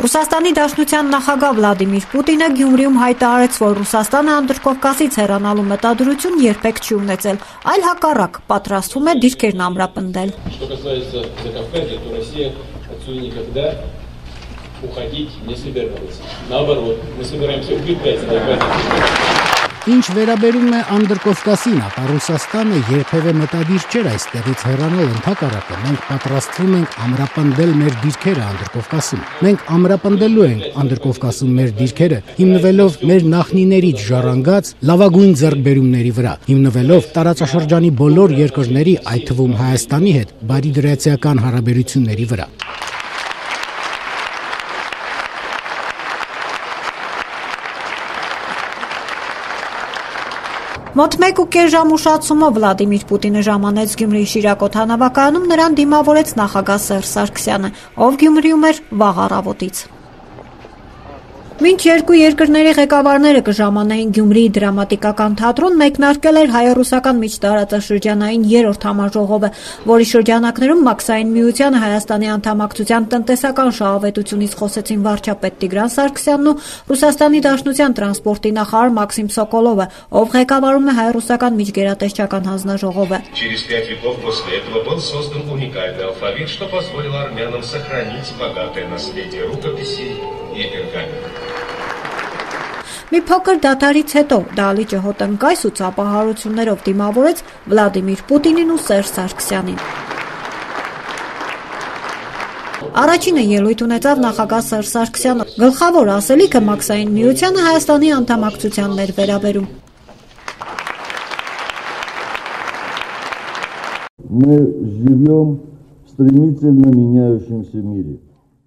Ռուսաստանի Դաշնության նախագահ Վլադիմիր Պուտինը Գյումրիում հայտարարեց, որ Ռուսաստանը Անդրկովկասից հեռանալու մտադրություն երբեք չի ունեցել, այլ հակառակ պատրաստվում է դիրքերն ամրապնդել։ Ինչ վերաբերում է Անդրկովկասին, ապա Ռուսաստանը երբևէ մտադիր չէր այստեղից հեռանալ, ընդհակառակը մենք պատրաստվում ենք ամրապնդել մեր դիրքերը Անդրկովկասում։ Մենք ամրապնդելու ենք Անդրկովկասում մեր դիրքերը, հիմնվելով մեր նախնիներից ժառանգած լավագույն ձեռքբերումների վրա, հիմնվելով տարածաշրջանի բոլոր երկրների, այդ թվում Հայաստանի հետ բարիդրացիական հարաբերությունների վրա։ Մոտ 1.5 ժամ ուշացումով Վլադիմիր Պուտինը ժամանեց Գյումրիի Շիրակ օդանավակայանում, նրան դիմավորեց նախագահ Սերժ Սարգսյանը, ով Գյումրիում էր վաղ առավոտից։ Մինչ երկու երկրների ղեկավարները կժամանային Գյումրիի դրամատիկական թատրոն, մեկնարկել էր հայ-ռուսական միջտարածաշրջանային 3-րդ համաժողովը, որի շրջանակներում Մաքսային միությանը Հայաստանի անդամակցության տնտեսական շահավետությունից խոսեցին վարչապետ Տիգրան Սարգսյանն ու Ռուսաստանի Դաշնության տրանսպորտի նախարար Մաքսիմ Սոկոլովը, ով ղեկավարում է հայ-ռուսական միջգերատեսչական հանձնաժողովը։ Через 5 веков после этого был создан уникальный алфавит, что позволило армянам сохранить богатое наследие рукописей и пергаментов. Մի փոքր դադարից հետո դահլիճը հոտնկայս ու ծափահարություններով դիմավորեց Վլադիմիր Պուտինին ու Սերժ Սարգսյանին։ Առաջինը ելույթ ունեցավ նախագահ Սերժ Սարգսյանը։ Գլխավոր ասելիքը Մաքսային միությանը Հայաստանի անդամակցությանն էր վերաբերում։ Мы живем в стремительно меняющемся мире.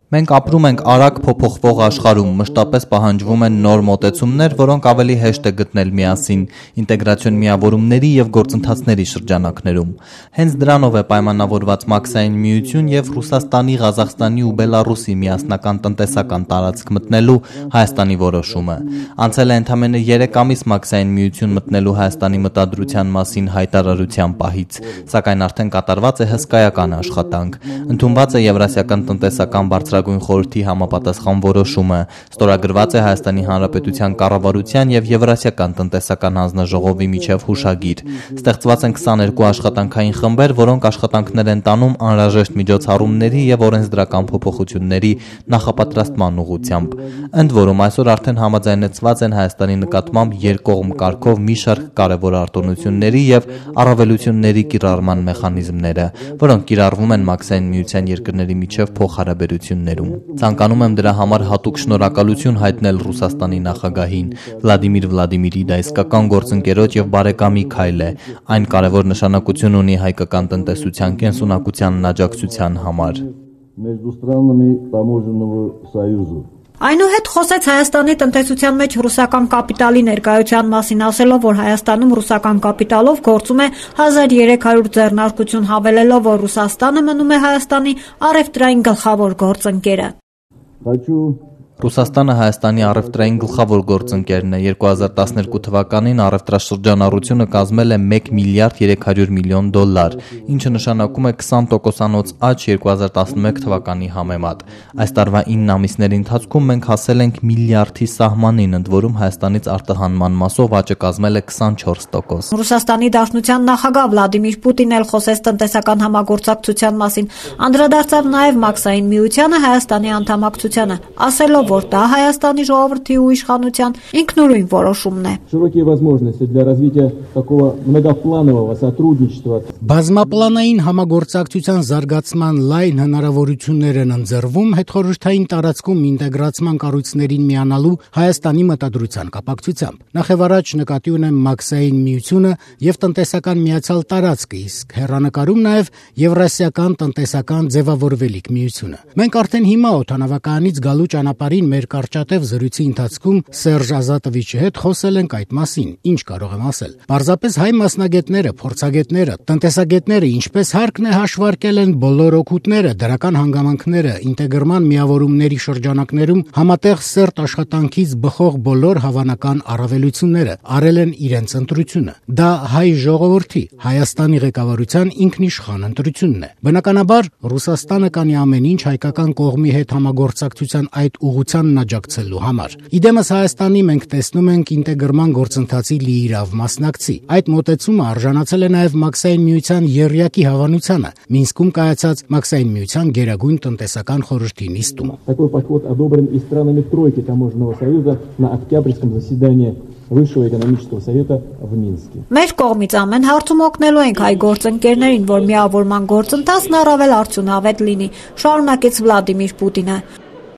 Մենք ապրում ենք արագ փոփոխվող աշխարհում, մշտապես պահանջվում են նոր մոտեցումներ, որոնք ավելի հեշտ է գտնել միասին, ինտեգրացիոն միավորումների եւ գործընթացների շրջանակներում։ Հենց դրանով է պայմանավորված Մաքսային միություն եւ Ռուսաստանի, Ղազախստանի ու Բելարուսի միասնական տնտեսական տարածք մտնելու Հայաստանի որոշումը։ Անցել է ընդամենը 3 ամիս Մաքսային միություն մտնելու Հայաստանի մտադրության մասին հայտարարության պահից, սակայն արդեն կատարված է հսկայական աշխատանք։ Ընդունված է Եվրասիական տնտեսական բարձրագույն խորհրդի համապատասխան որոշումը, ստորագրված է Հայաստանի Հանրապետության կառավարության եւ Եվրասիական տնտեսական հանձնաժողովի միջև հուշագիր։ Ստեղծված են 22 աշխատանքային խմբեր, որոնք աշխատանքներ են տանում անհրաժեշտ միջոցառումների եւ օրենսդրական փոփոխությունների նախապատրաստման ուղղությամբ։ Ընդ որում այսօր արդեն համաձայնեցված են Հայաստանի նկատմամբ երկկողմ կարգով մի շարք կարևոր արտոնությունների եւ առավելությունների կիրառման մեխանիզմները, որոնք կիրառվում են Մաքսային միության երկրների միջև փոխհարաբերություններում։ Ցանկանում եմ դրա համար հատուկ շնորհակալություն հայտնել Ռուսաստանի նախագահին Վլադիմիր Վլադիմիրի, դա իսկական գործընկերոջ եւ բարեկամի քայլ է։ Այն կարևոր նշանակություն ունի հայկական տնտեսության կենսունակությանն աջակցության համար։ Между странами таможенного союза. Այնուհետ խոսեց Հայաստանի տնտեսության մեջ ռուսական կապիտալի ներկայության մասին, ասելով, որ Հայաստանում ռուսական կապիտալով գործում է 1300 ձեռնարկություն, հավելելով, որ Ռուսաստանը մնում է Հայաստանի առևտրային գլխավոր գործընկերը։ Ռուսաստանը Հայաստանի առևտրային գլխավոր գործընկերն է։ 2012 թվականին առևտրաշրջանառությունը կազմել է 1 միլիարդ 300 միլիոն դոլար, ինչը նշանակում է 20%-անոց աճ 2011 թվականի համեմատ։ Այս տարվա 9 ամիսների ընթացքում մենք հասել ենք միլիարդի սահմանին, ընդ որում Հայաստանից արտահանման մասով աճը կազմել է 24%։ Ռուսաստանի Դաշնության նախագահ Վլադիմիր Պուտինն էլ խոսեց տնտեսական համագործակցության մասին, անդրադարձավ նաև Մաքսային միությանը Հայաստանի անդամակցությանը, ասելով, որ դա Հայաստանի ժողովրդի ու իշխանության ինքնուրույն որոշումն է։ Широкие возможности для развития такого многопланового сотрудничества. Բազմապլանային համագործակցության զարգացման լայն հնարավորություններ են ընձեռվում հետխորհրդային տարածքում ինտեգրացման կառույցներին միանալու Հայաստանի մտադրության կապակցությամբ։ Նախևառաջ նկատի ունեմ Մաքսային միությունը եւ տնտեսական միացյալ տարածքը, իսկ հեռանկարում նաեւ Եվրասիական տնտեսական ձևավորվելիք միությունը։ Մենք արդեն հիմա օդանավականից գալու ճանապարհի փետրվարին մեր կարճատև զրույցի ընթացքում Սերժ Ազատովիչի հետ խոսել ենք այդ մասին, ինչ կարող եմ ասել։ Պարզապես հայ մասնագետները, փորձագետները, տնտեսագետները ինչպես հարկն է հաշվարկել են բոլոր օգուտները, դրական հանգամանքները, ինտեգրման միավորումների շրջանակներում համատեղ սերտ աշխատանքից բխող բոլոր հավանական առավելությունները, արել են իրենց ընտրությունը։ Դա հայ ժողովրդի, Հայաստանի ղեկավարության ինքնիշխան ընտրությունն է։ Բնականաբար Ռուսաստանը կանի ամեն ինչ հայկական կողմի հետ համագործակցության այդ ուղղությանն աջակցելու համար։ Իդեմս Հայաստանի մենք տեսնում ենք ինտեգրման գործընթացի լիիրավ մասնակցի։ Այդ մոտեցումը արժանացել է նաև Մաքսային միության եռյակի հավանությանը Մինսկում կայացած Մաքսային միության գերագույն տնտեսական խորհրդի նիստում։ Такой подход одобрен и странами тройки таможенного союза на октябрьском заседании Высшего экономического совета в Минске. Մեր կողմից ամեն հարցում օգնելու ենք հայ գործընկերներին, որ միավորման գործընթացն առավել արդյունավետ լինի, շարունակեց Վլադիմիր Պուտինը։